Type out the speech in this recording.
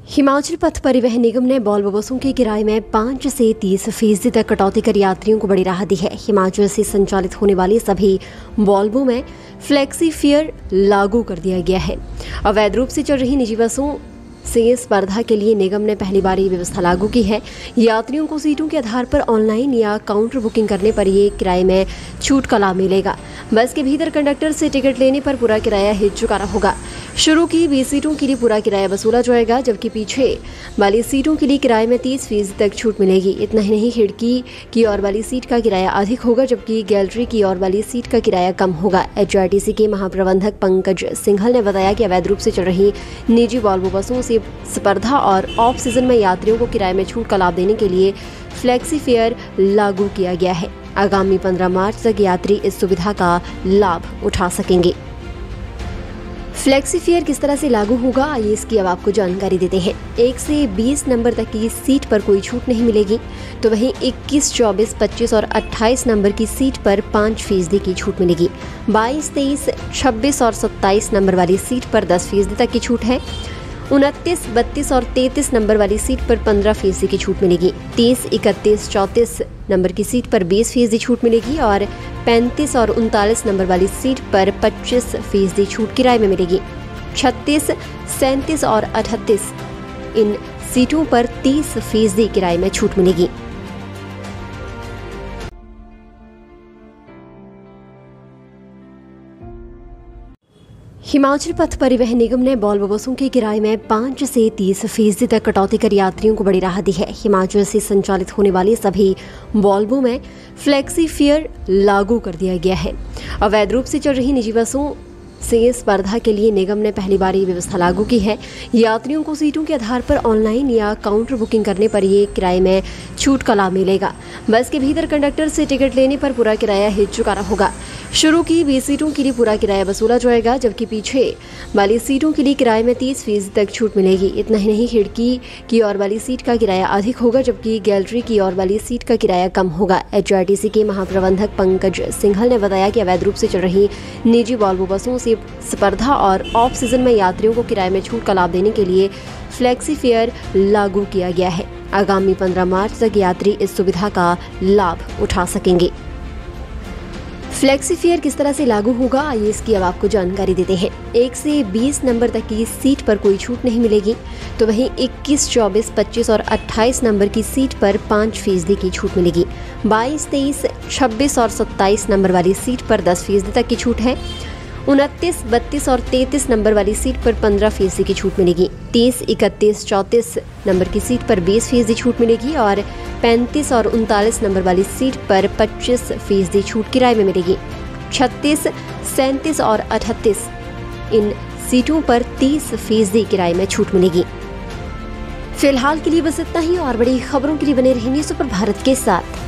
हिमाचल पथ परिवहन निगम ने वॉल्वो बसों के किराए में 5 से 30% तक कटौती कर यात्रियों को बड़ी राहत दी है। हिमाचल से संचालित होने वाली सभी वॉल्वो में फ्लेक्सी फेयर लागू कर दिया गया है। अवैध रूप से चल रही निजी बसों से स्पर्धा के लिए निगम ने पहली बार ये व्यवस्था लागू की है। यात्रियों को सीटों के आधार पर ऑनलाइन या काउंटर बुकिंग करने पर ये किराए में छूट का लाभ मिलेगा। बस के भीतर कंडक्टर से टिकट लेने पर पूरा किराया ही चुकाना होगा। शुरू की 20 सीटों के लिए पूरा किराया वसूला जाएगा, जबकि पीछे वाली सीटों के लिए किराए में 30% तक छूट मिलेगी। इतना ही नहीं, खिड़की की ओर वाली सीट का किराया अधिक होगा, जबकि गैलरी की ओर वाली सीट का किराया कम होगा। HRTC के महाप्रबंधक पंकज सिंघल ने बताया कि अवैध रूप से चल रही निजी वॉल्वो बसों से स्पर्धा और ऑफ सीजन में यात्रियों को किराए में छूट का लाभ देने के लिए फ्लेक्सी फेयर लागू किया गया है। आगामी 15 मार्च तक यात्री इस सुविधा का लाभ उठा सकेंगे। फ्लेक्सी फेयर किस तरह से लागू होगा, आइए इसकी अब आपको जानकारी देते हैं। 1 से 20 नंबर तक की सीट पर कोई छूट नहीं मिलेगी, तो वहीं 21, 24, 25 और 28 नंबर की सीट पर 5% की छूट मिलेगी। 22, 23, 26 और 27 नंबर वाली सीट पर 10% तक की छूट है। 29, 32 और 33 नंबर वाली सीट पर 15% की छूट मिलेगी। 30, 31, 34 नंबर की सीट पर 20% छूट मिलेगी और 35 और 39 नंबर वाली सीट पर 25% छूट किराए में मिलेगी। 36, 37 और 38 इन सीटों पर 30% किराए में छूट मिलेगी। हिमाचल पथ परिवहन निगम ने वॉल्वो बसों के किराए में 5 से 30% तक कटौती कर यात्रियों को बड़ी राहत दी है। हिमाचल से संचालित होने वाली सभी वॉल्वो में फ्लेक्सी फेयर लागू कर दिया गया है। अवैध रूप से चल रही निजी बसों से स्पर्धा के लिए निगम ने पहली बार ये व्यवस्था लागू की है। यात्रियों को सीटों के आधार पर ऑनलाइन या काउंटर बुकिंग करने पर ये किराए में छूट का लाभ मिलेगा। बस के भीतर कंडक्टर से टिकट लेने पर पूरा किराया ही चुकाना होगा। शुरू की 20 सीटों के लिए पूरा किराया वसूला जाएगा, जबकि पीछे वाली सीटों के लिए किराए में 30% तक छूट मिलेगी। इतना ही नहीं, खिड़की की ओर वाली सीट का किराया अधिक होगा, जबकि गैलरी की ओर वाली सीट का किराया कम होगा। HRTC के महाप्रबंधक पंकज सिंघल ने बताया कि अवैध रूप से चल रही निजी वॉल्वो बसों से स्पर्धा और ऑफ सीजन में यात्रियों को किराए में छूट का लाभ देने के लिए फ्लेक्सी फेयर लागू किया गया है। आगामी 15 मार्च तक यात्री इस सुविधा का लाभ उठा सकेंगे। फ्लेक्सी फेयर किस तरह से लागू होगा, आइए इसकी अब आपको जानकारी देते हैं। 1 से 20 नंबर तक की सीट पर कोई छूट नहीं मिलेगी, तो वहीं 21, 24, 25 और 28 नंबर की सीट पर 5% की छूट मिलेगी। 22, 23, 26 और 27 नंबर वाली सीट पर 10% तक की छूट है। 29, 32 और 33 नंबर वाली सीट पर 15% की छूट मिलेगी। 30, 31, 34 नंबर की सीट पर 20% छूट मिलेगी और 35 और 39 नंबर वाली सीट पर 25% छूट किराए में मिलेगी। 36, 37 और 38 इन सीटों पर 30% किराए में छूट मिलेगी। फिलहाल के लिए बस इतना ही, और बड़ी खबरों के लिए बने रहिए न्यूज़ सुपर भारत के साथ।